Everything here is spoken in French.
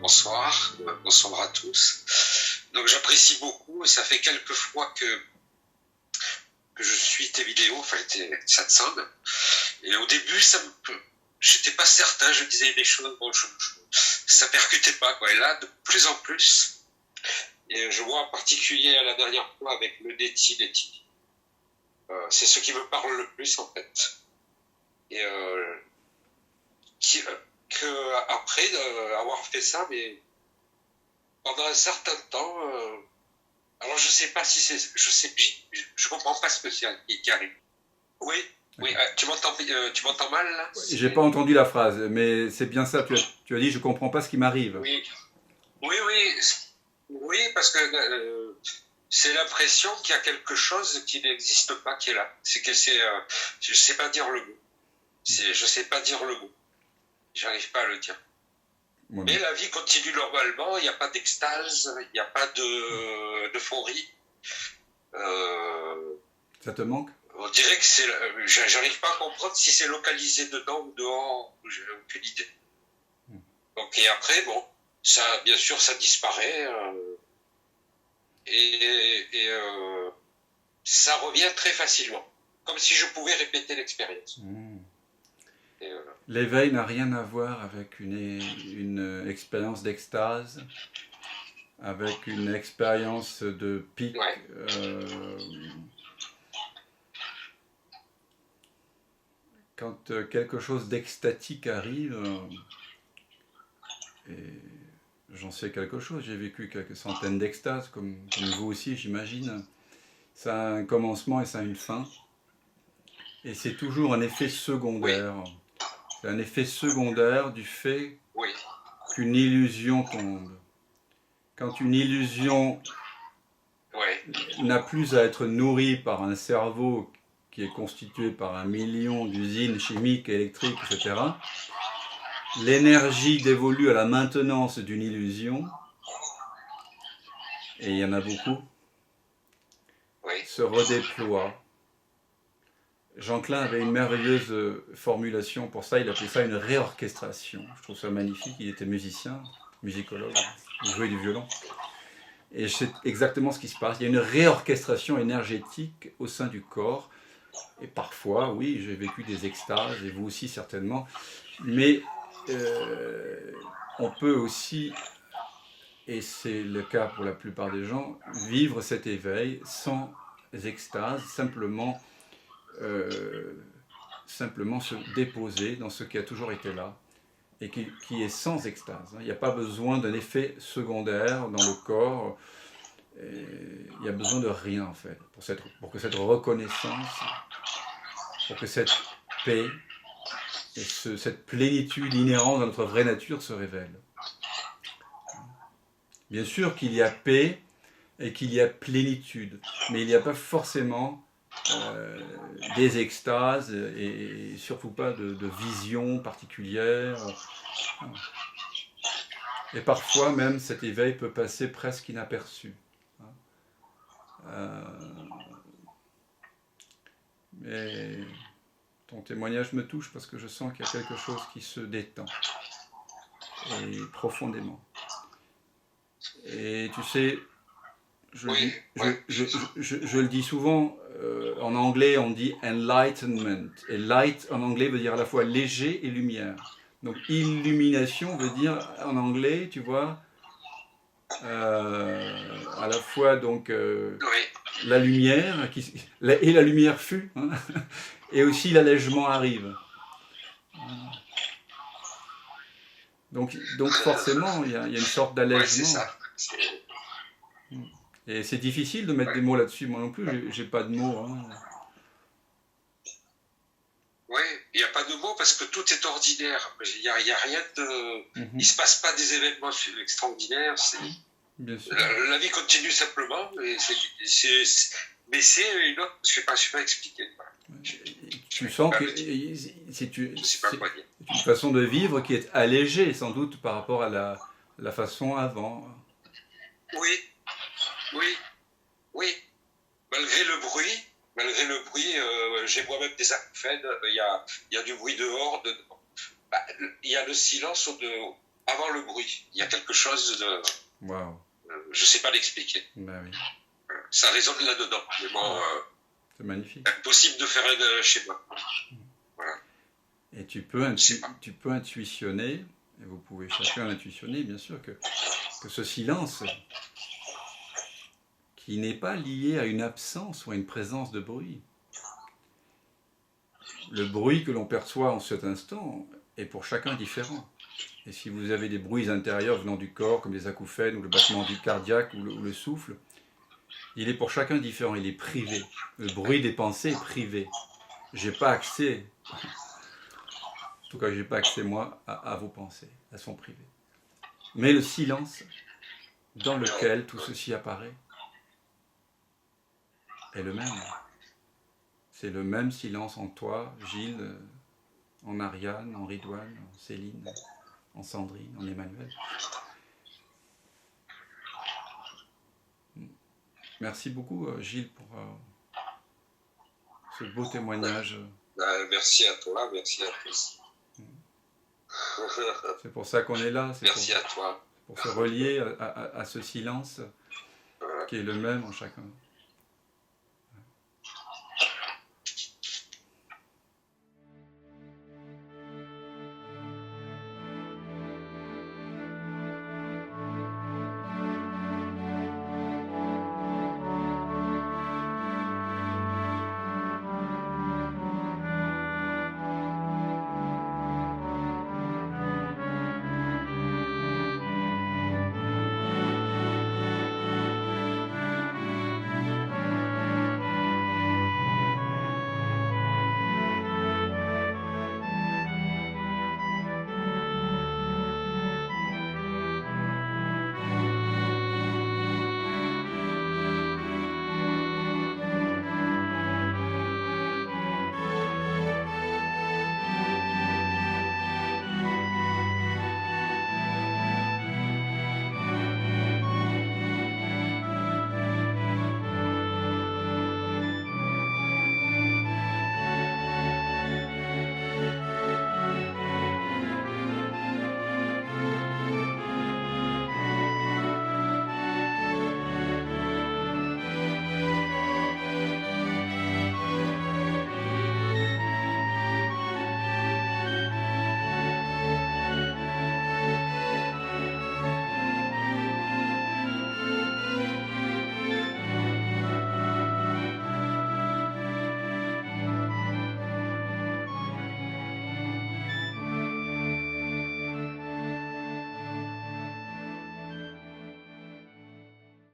Bonsoir à tous. Donc j'apprécie beaucoup, et ça fait quelques fois que je suis tes vidéos, enfin tes satsangs. Et au début, j'étais pas certain, je disais des choses, bon, ça percutait pas, quoi. Et là, de plus en plus, et je vois en particulier à la dernière fois avec le Neti, c'est ce qui me parle le plus en fait. Et après avoir fait ça, mais pendant un certain temps, alors je sais pas si c'est, je comprends pas ce que c'est qui arrive. Oui, oui, tu m'entends mal là? J'ai pas entendu la phrase, mais c'est bien ça. Tu as dit, je comprends pas ce qui m'arrive. Oui, oui, parce que c'est l'impression qu'il y a quelque chose qui n'existe pas qui est là. Je sais pas dire le mot. Je sais pas dire le mot. J'arrive pas à le dire. Ouais, mais la vie continue normalement, il n'y a pas d'extase, il n'y a pas d'euphorie. Ça te manque? On dirait que j'arrive pas à comprendre si c'est localisé dedans ou dehors, j'ai aucune idée. Donc, et après, bon, ça, bien sûr, ça disparaît, ça revient très facilement, comme si je pouvais répéter l'expérience. L'éveil n'a rien à voir avec une expérience d'extase, avec une expérience de pic. Ouais. Quand quelque chose d'extatique arrive, et j'en sais quelque chose, j'ai vécu quelques centaines d'extases, comme vous aussi, j'imagine. Ça a un commencement et ça a une fin. Et c'est toujours un effet secondaire. Oui. C'est un effet secondaire du fait qu'une illusion tombe. Quand une illusion n'a plus à être nourrie par un cerveau qui est constitué par 1 million d'usines chimiques, électriques, etc., l'énergie dévolue à la maintenance d'une illusion, et il y en a beaucoup, se redéploie. Jean Klein avait une merveilleuse formulation pour ça, il appelait ça une réorchestration. Je trouve ça magnifique, il était musicien, musicologue, il jouait du violon. Et c'est exactement ce qui se passe, il y a une réorchestration énergétique au sein du corps. Et parfois, oui, j'ai vécu des extases, et vous aussi certainement, mais on peut aussi, et c'est le cas pour la plupart des gens, vivre cet éveil sans extase, simplement se déposer dans ce qui a toujours été là et qui est sans extase. Il n'y a pas besoin d'un effet secondaire dans le corps, il n'y a besoin de rien en fait pour que cette reconnaissance, pour que cette paix et cette plénitude inhérente à notre vraie nature se révèle. Bien sûr qu'il y a paix et qu'il y a plénitude, mais il n'y a pas forcément des extases et surtout pas de visions particulières. Et parfois même cet éveil peut passer presque inaperçu. Mais ton témoignage me touche parce que je sens qu'il y a quelque chose qui se détend et profondément. Et tu sais, je le dis souvent, en anglais on dit enlightenment. Et light en anglais veut dire à la fois léger et lumière. Donc illumination veut dire en anglais, tu vois, à la fois donc la lumière, et la lumière fut, hein, et aussi l'allègement arrive. Donc forcément, il y a une sorte d'allègement. Ouais, c'est ça. Et c'est difficile de mettre des mots là-dessus. Moi non plus, j'ai pas de mots. Hein. Oui, il n'y a pas de mots parce que tout est ordinaire. Il n'y a rien de... Il ne se passe pas des événements extraordinaires. Bien sûr. La vie continue simplement. Mais c'est une autre... Je ne sais pas expliquer. Tu sens que c'est une façon de vivre qui est allégée, sans doute, par rapport à la façon avant. Oui. Malgré le bruit, j'ai moi-même des acouphènes, il y a du bruit dehors, il y a le silence avant le bruit. Il y a quelque chose de... Waouh. Je ne sais pas l'expliquer. Ben oui. Ça résonne là-dedans. Mais bon, c'est magnifique. impossible de faire un schéma. Voilà. Et tu peux intuitionner, et vous pouvez chacun intuitionner, bien sûr, que ce silence, qui n'est pas lié à une absence ou à une présence de bruit. Le bruit que l'on perçoit en cet instant est pour chacun différent. Et si vous avez des bruits intérieurs venant du corps, comme les acouphènes ou le battement du cardiaque ou le souffle, il est pour chacun différent, il est privé. Le bruit des pensées est privé. J'ai pas accès, en tout cas j'ai pas accès moi à vos pensées, elles sont privées. Mais le silence dans lequel tout ceci apparaît est le même. C'est le même silence en toi, Gilles, en Ariane, en Ridouane, en Céline, en Sandrine, en Emmanuel. Merci beaucoup, Gilles, pour ce beau témoignage. Merci à toi, merci à tous. C'est pour ça qu'on est là. Merci à toi. Pour se relier à ce silence qui est le même en chacun.